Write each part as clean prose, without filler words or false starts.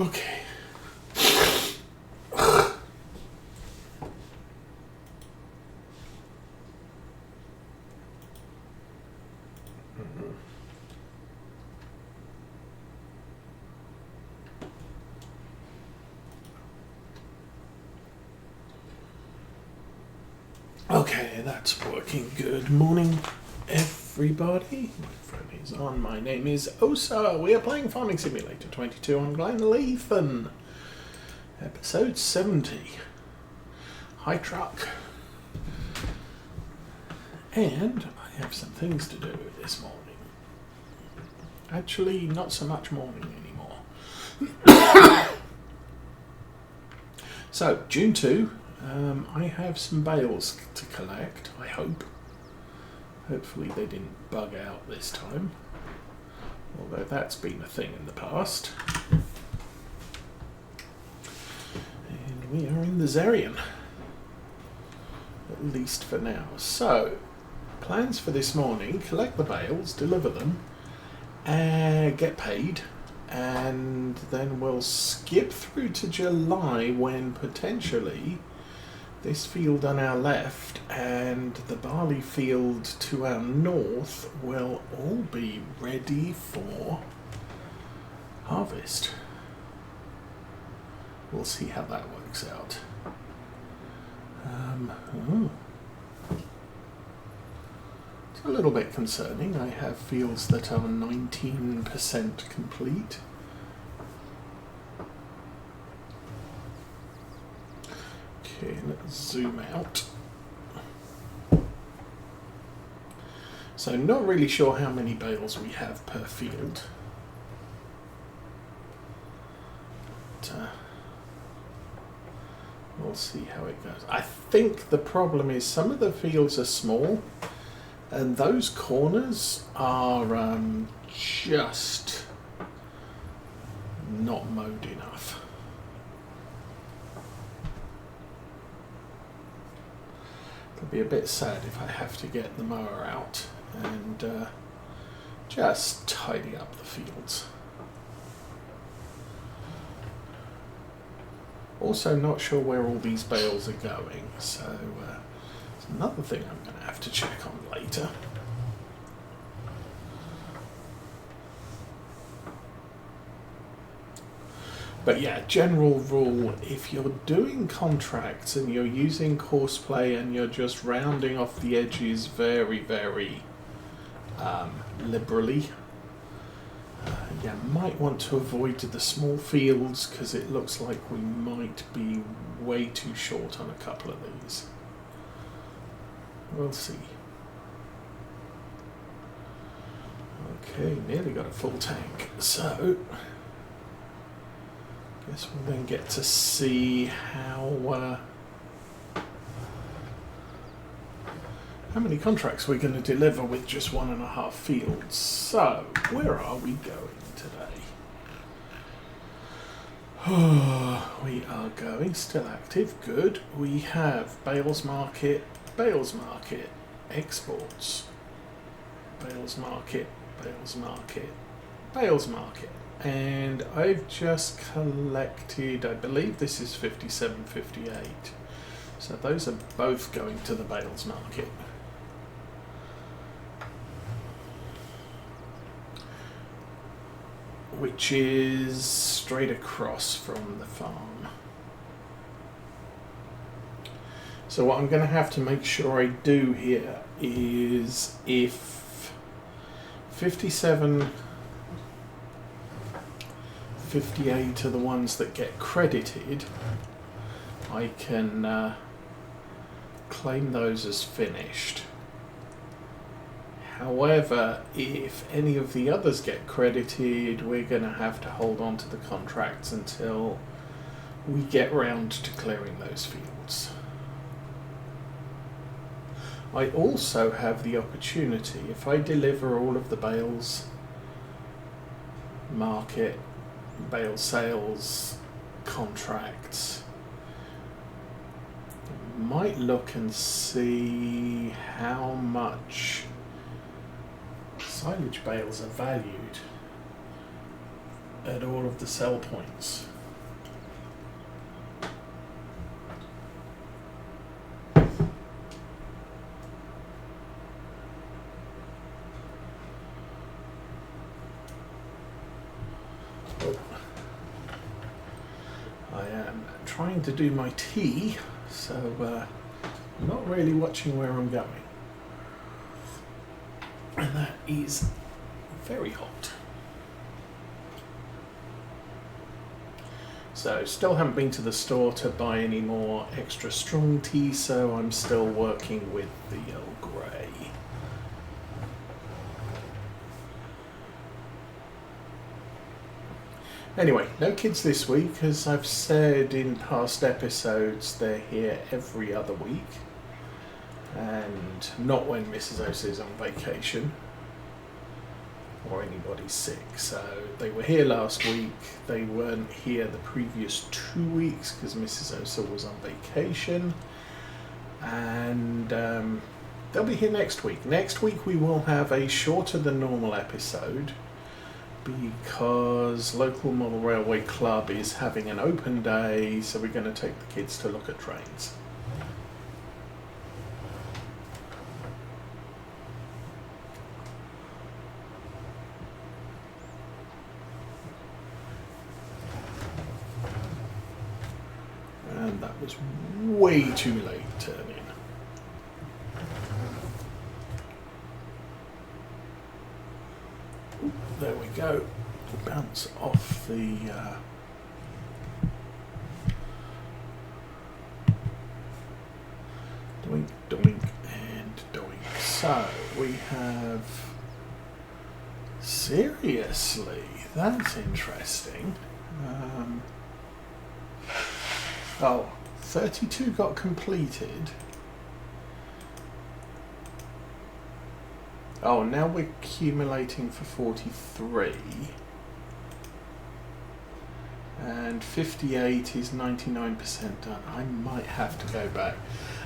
Okay. Okay, that's working. Good morning, everybody. My phone is on. My name is Osa. We are playing Farming Simulator 22 on Glenleathann. Episode 70. Hi, truck. And I have some things to do this morning. Actually, not so much morning anymore. So, June 2. I have some bales to collect, I hope. Hopefully they didn't bug out this time. Although that's been a thing in the past. And we are in the Zarian. At least for now. So, plans for this morning: collect the bales, deliver them, get paid, and then we'll skip through to July when potentially this field on our left and the barley field to our north will all be ready for harvest. We'll see how that works out. It's a little bit concerning. I have fields that are 19% complete. Okay, let's zoom out. So not really sure how many bales we have per field. But, we'll see how it goes. I think the problem is some of the fields are small and those corners are just not mowed enough. It'll be a bit sad if I have to get the mower out and just tidy up the fields. Also not sure where all these bales are going, so it's another thing I'm going to have to check on later. But yeah, general rule, if you're doing contracts and you're using courseplay and you're just rounding off the edges very, very liberally, you might want to avoid the small fields because it looks like we might be way too short on a couple of these. We'll see. Okay, nearly got a full tank, so guess we'll then get to see how many contracts we're going to deliver with just 1.5 fields. So, where are we going today? We are going, still active, good. We have bales market, exports, bales market, bales market. And I've just collected, I believe this is 57-58. So those are both going to the bales market. Which is straight across from the farm. So what I'm going to have to make sure I do here is if 57-58 are the ones that get credited, I can claim those as finished. However, if any of the others get credited, we're going to have to hold on to the contracts until we get round to clearing those fields. I also have the opportunity, if I deliver all of the bales market, bale sales contracts, might look and see how much silage bales are valued at all of the sell points. am trying to do my tea, so I'm not really watching where I'm going. And that is very hot. So still haven't been to the store to buy any more extra strong tea, so I'm still working with the Earl Grey. Anyway, no kids this week. As I've said in past episodes, they're here every other week. And not when Mrs. Osa is on vacation or anybody's sick. So they were here last week. They weren't here the previous 2 weeks because Mrs. Osa was on vacation. And they'll be here next week. Next week we will have a shorter than normal episode because local model railway club is having an open day, so we're going to take the kids to look at trains. And that was way too late turning. There we go. Bounce off the doink, doink, and doink. So we have, seriously, that's interesting. 32 got completed. Oh, now we're accumulating for 43. And 58 is 99% done. I might have to go back.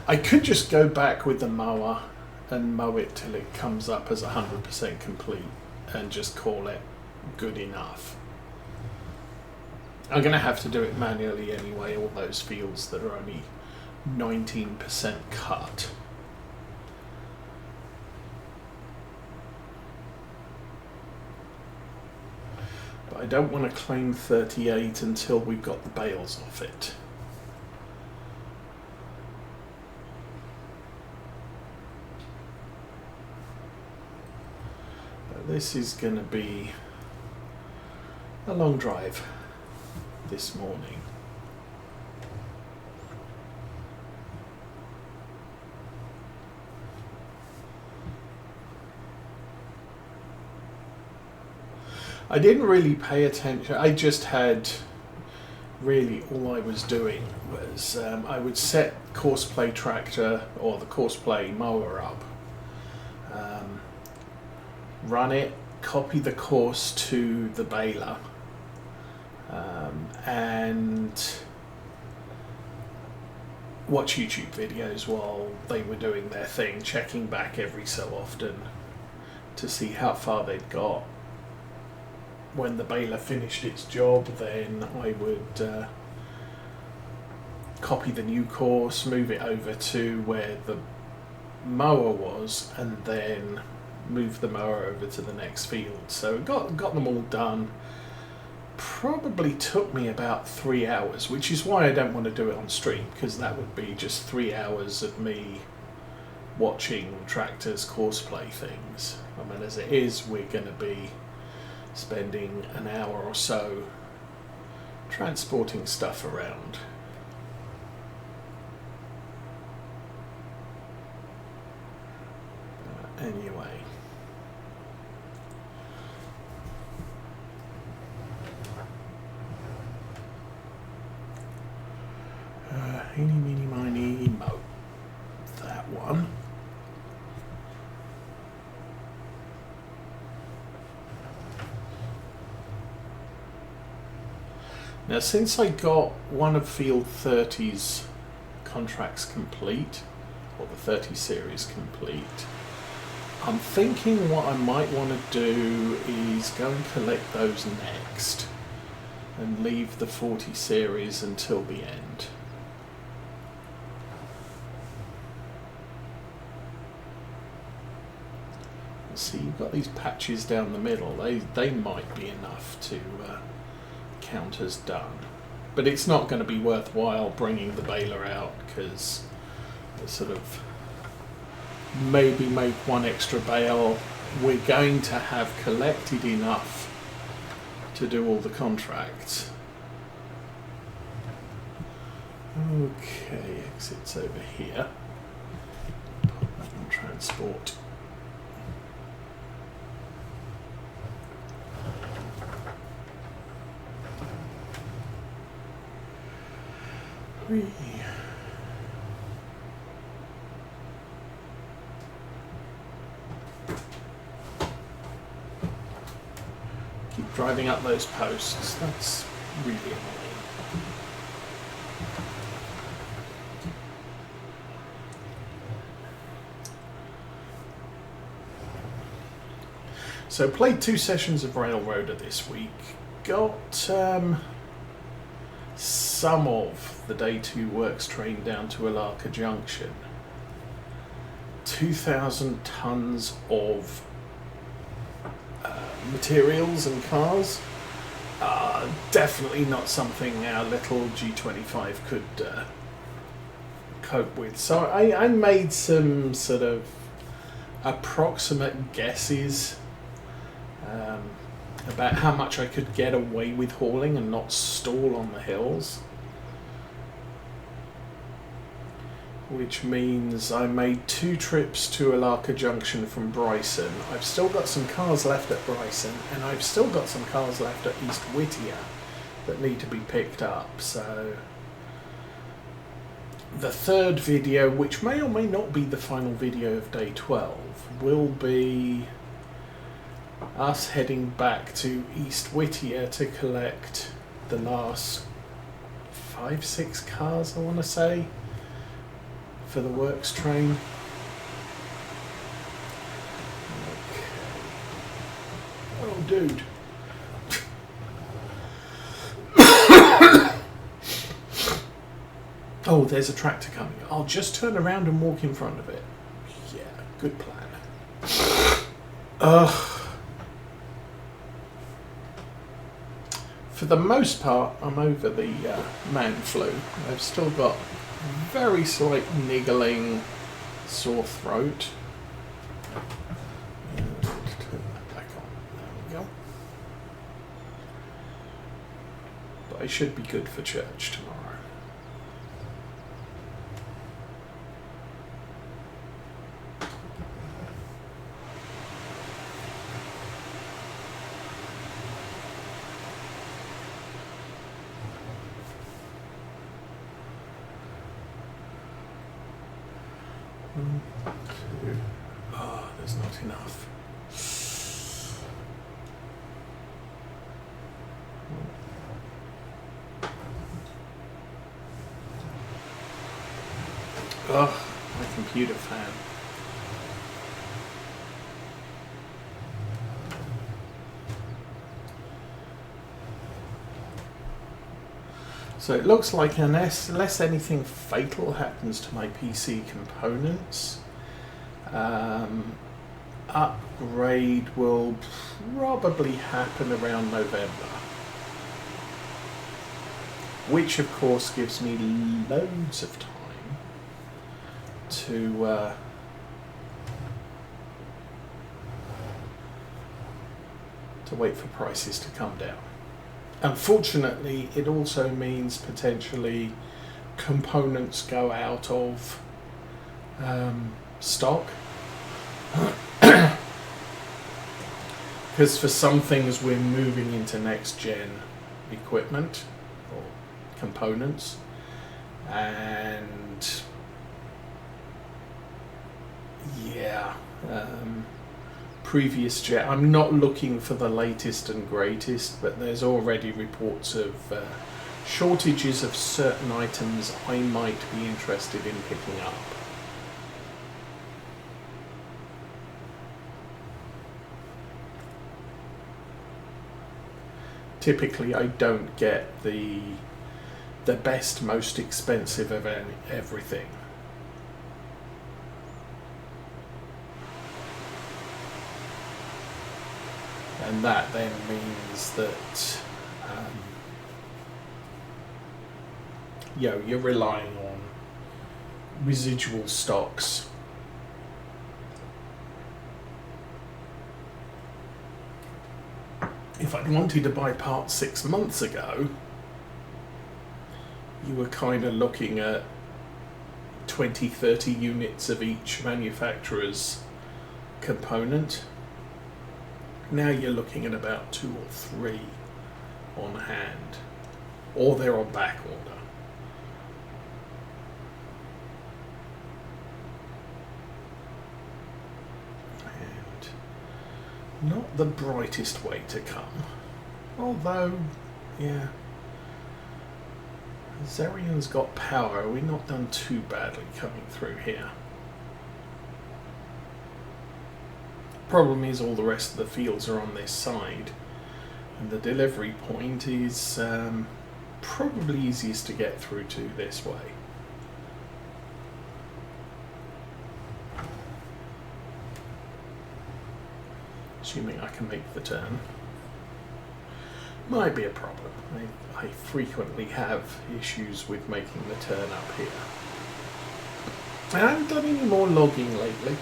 I could just go back with the mower and mow it till it comes up as 100% complete and just call it good enough. I'm going to have to do it manually anyway, all those fields that are only 19% cut. But I don't want to claim 38 until we've got the bales off it. But this is going to be a long drive this morning. I didn't really pay attention. I just had, really all I was doing was I would set courseplay tractor or the courseplay mower up, run it, copy the course to the baler, and watch YouTube videos while they were doing their thing, checking back every so often to see how far they'd got. When the baler finished its job, then I would copy the new course, move it over to where the mower was, and then move the mower over to the next field. So got them all done. Probably took me about 3 hours, which is why I don't want to do it on stream, because that would be just 3 hours of me watching tractors courseplay things. I mean, as it is, we're going to be spending an hour or so transporting stuff around. Anyway. Eeny, meeny, miny, mo. That one. Now, since I got one of Field 30's contracts complete, or the 30 series complete, I'm thinking what I might want to do is go and collect those next and leave the 40 series until the end. See, you've got these patches down the middle. They might be enough to count as done. but it's not going to be worthwhile bringing the baler out because sort of maybe make one extra bale. We're going to have collected enough to do all the contracts. Okay, exits over here. Put that on transport. Whee. Keep driving up those posts. That's really annoying. So played 2 sessions of Railroader this week. Got some of the day 2 works train down to Alarka Junction. 2,000 tons of materials and cars. Definitely not something our little G25 could cope with. So I made some sort of approximate guesses about how much I could get away with hauling and not stall on the hills. Which means I made 2 trips to Alarka Junction from Bryson. I've still got some cars left at Bryson, and I've still got some cars left at East Whittier that need to be picked up. So the 3rd video, which may or may not be the final video of day 12, will be us heading back to East Whittier to collect the last 5-6 cars, I want to say, for the works train. Okay. Oh, dude. Oh, there's a tractor coming. I'll just turn around and walk in front of it. Yeah, good plan. For the most part, I'm over the man flu. I've still got very slight niggling sore throat. And turn that back on. There we go. But I should be good for church tomorrow. Oh, there's not enough. Oh, my computer fan. So it looks like unless anything fatal happens to my PC components, upgrade will probably happen around November. Which of course gives me loads of time to wait for prices to come down. Unfortunately, it also means potentially components go out of stock. Because for some things we're moving into next gen equipment or components, and yeah, previous gen, I'm not looking for the latest and greatest, but there's already reports of shortages of certain items I might be interested in picking up. Typically I don't get the best, most expensive of everything. And that then means that you're relying on residual stocks. If I'd wanted to buy parts 6 months ago, you were kind of looking at 20-30 units of each manufacturer's component. Now you're looking at about 2 or 3 on hand, or they're on back order. And not the brightest way to come, although, yeah, Zarian's got power. We've not done too badly coming through here. Problem is all the rest of the fields are on this side, and the delivery point is probably easiest to get through to this way. Assuming I can make the turn. Might be a problem. I frequently have issues with making the turn up here. I haven't done any more logging lately.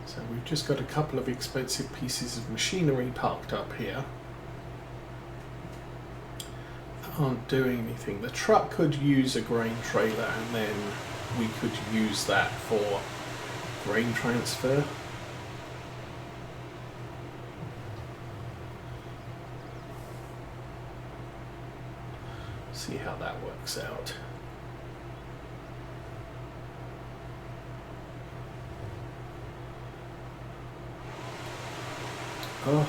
So we've just got a couple of expensive pieces of machinery parked up here that aren't doing anything. The truck could use a grain trailer, and then we could use that for grain transfer. See how that works out. Oh,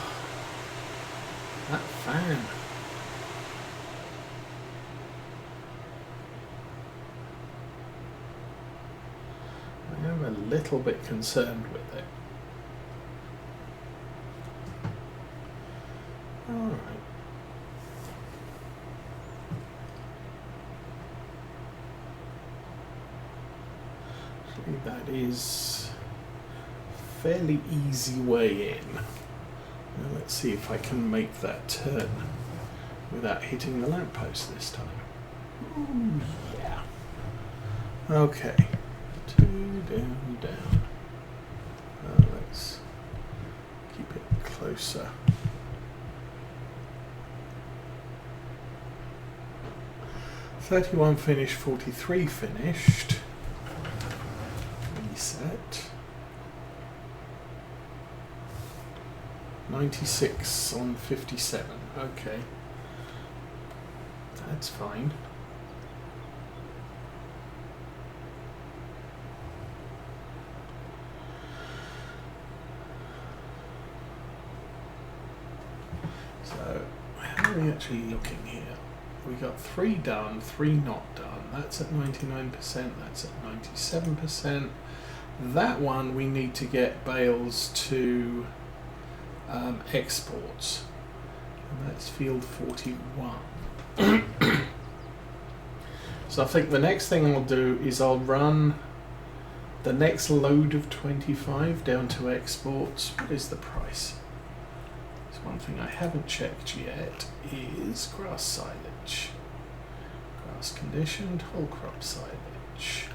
that fan. I am a little bit concerned with it. All right. Actually, that is a fairly easy way in. Now let's see if I can make that turn without hitting the lamppost this time. Ooh, yeah. Okay. 2 down, down. Let's keep it closer. $31 finished, 43 finished. Reset. 96 on 57. Okay. That's fine. So, how are we actually looking here? We got 3 done, 3 not done. That's at 99%, that's at 97%. That one we need to get bales to exports, and that's field 41. So I think the next thing I'll do is I'll run the next load of 25 down to exports. What is the price? There's one thing I haven't checked yet, is grass silage. Grass conditioned, whole crop silage.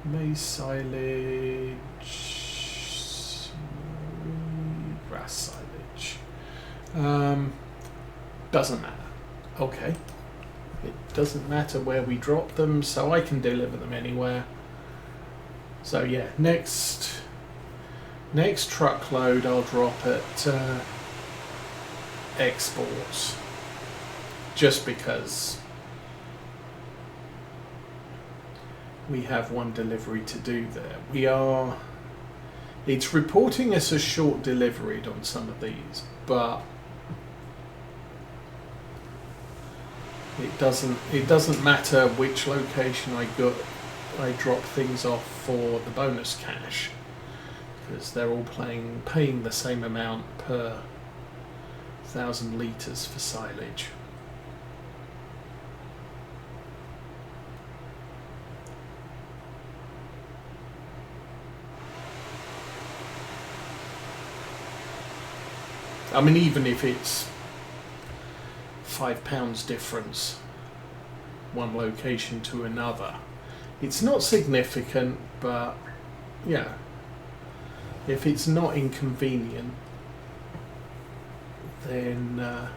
Maize silage. Grass silage. Doesn't matter. Okay. It doesn't matter where we drop them, so I can deliver them anywhere. So yeah, next truckload I'll drop at exports, just because we have one delivery to do there. It's reporting us as short deliveried on some of these, but it doesn't matter which location I drop things off for the bonus cash, because they're all paying the same amount per 1,000 litres for silage. I mean, even if it's £5 difference one location to another, it's not significant, but yeah, if it's not inconvenient, then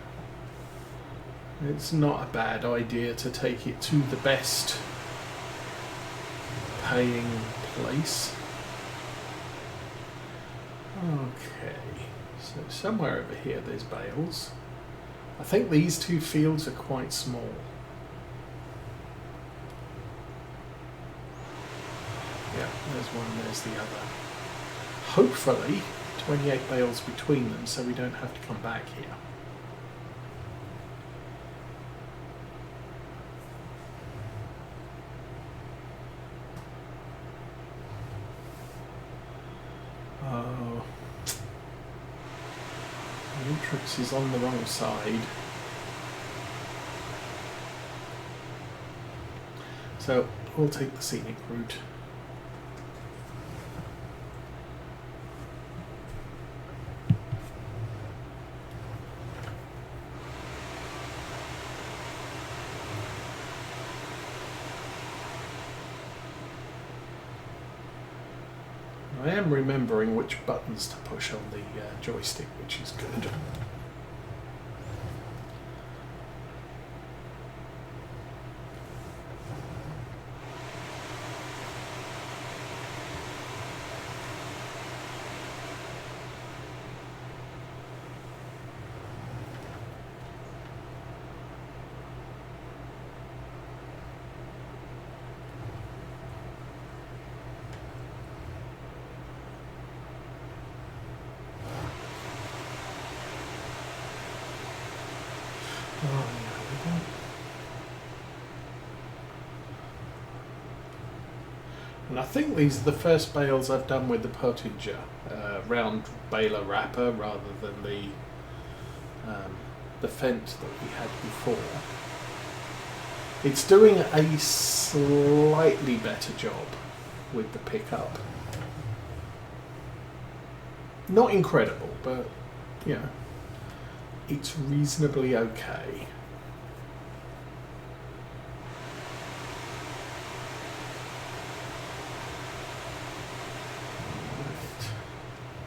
it's not a bad idea to take it to the best paying place. Okay, so somewhere over here there's bales. I think these two fields are quite small. Yeah, there's one, there's the other. Hopefully 28 bales between them, so we don't have to come back here. Oh, the entrance is on the wrong side. So we'll take the scenic route. I am remembering which buttons to push on the joystick, which is good. Oh, yeah, we go. And I think these are the first bales I've done with the potager, round baler wrapper rather than the fent that we had before. It's doing a slightly better job with the pickup. Not incredible, but you know, it's reasonably okay. Right.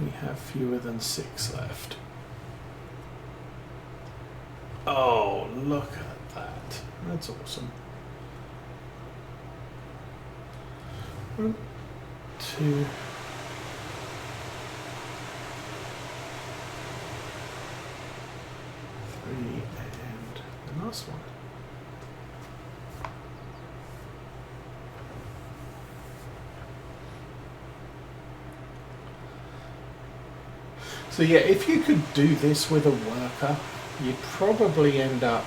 We have fewer than 6 left. Oh, look at that. That's awesome. 1, 2, 3, and the last one. So yeah, if you could do this with a worker, you'd probably end up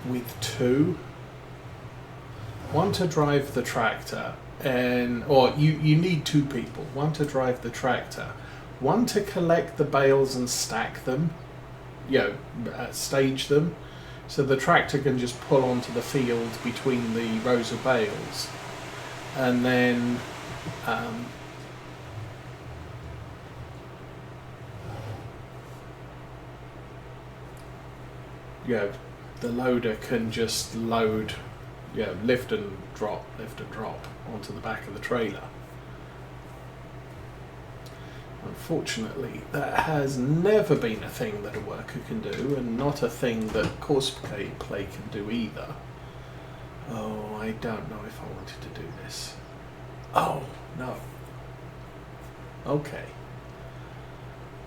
with 2. One to drive the tractor, or you need 2 people. One to drive the tractor, one to collect the bales and stack them, stage them, so the tractor can just pull onto the field between the rows of bales, and then the loader can just load, lift and drop onto the back of the trailer. Unfortunately, that has never been a thing that a worker can do, and not a thing that courseplay can do either. Oh, I don't know if I wanted to do this. Oh, no. Okay.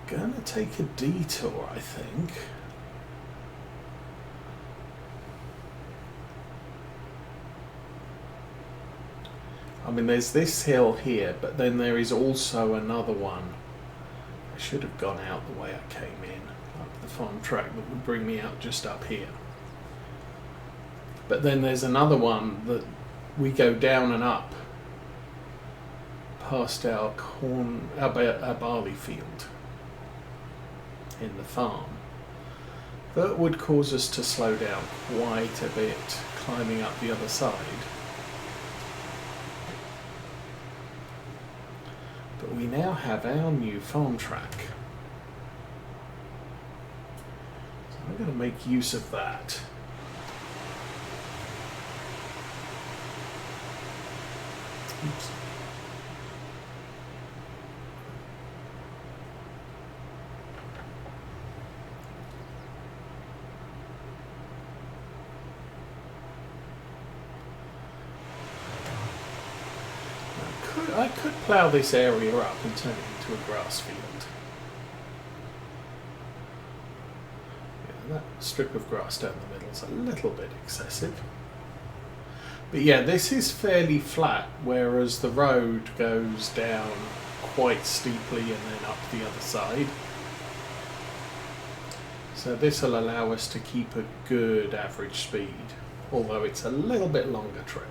Gonna take a detour, I think. I mean, there's this hill here, but then there is also another one. I should have gone out the way I came in, up the farm track that would bring me out just up here. But then there's another one that we go down and up past our barley field in the farm. That would cause us to slow down quite a bit climbing up the other side. But we now have our new farm track. So I'm going to make use of that. Oops. I could plough this area up and turn it into a grass field. Yeah, that strip of grass down the middle is a little bit excessive. But yeah, this is fairly flat, whereas the road goes down quite steeply and then up the other side. So this will allow us to keep a good average speed, although it's a little bit longer trip.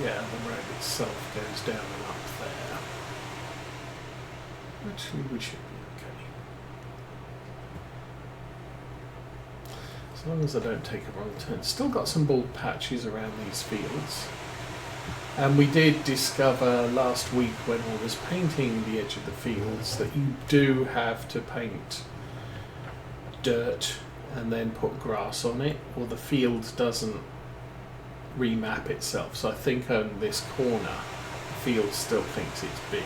Yeah, the road itself goes down and up there. Actually, we should be okay. As long as I don't take a wrong turn. Still got some bald patches around these fields. And we did discover last week when I was painting the edge of the fields that you do have to paint dirt and then put grass on it, or the field doesn't remap itself. So I think on this corner the field still thinks it's big.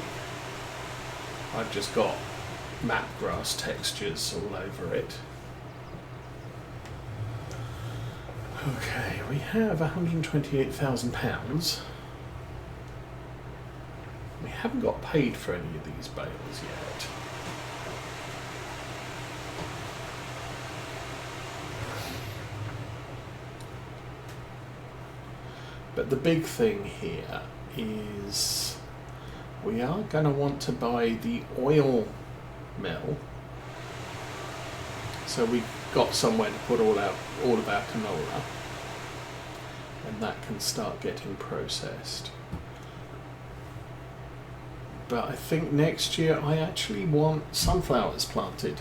I've just got map grass textures all over it. Okay, we have £128,000. We haven't got paid for any of these bales yet. But the big thing here is we are going to want to buy the oil mill. So we've got somewhere to put all of our canola, and that can start getting processed. But I think next year I actually want sunflowers planted,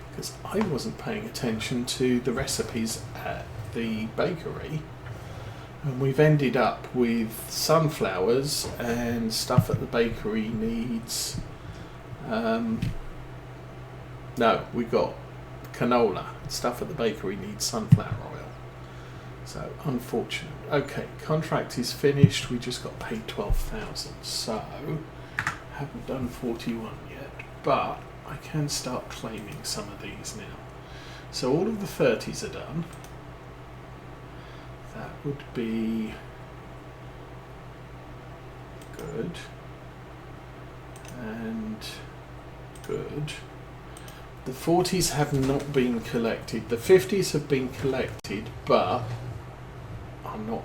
because I wasn't paying attention to the recipes at the bakery. And we've ended up with sunflowers, and stuff at the bakery needs... no, we got canola. Stuff at the bakery needs sunflower oil. So, unfortunate. Okay, contract is finished. We just got paid 12,000. So, haven't done 41 yet. But I can start claiming some of these now. So, all of the 30s are done. That would be good and good. The 40s have not been collected. The 50s have been collected, but I'm not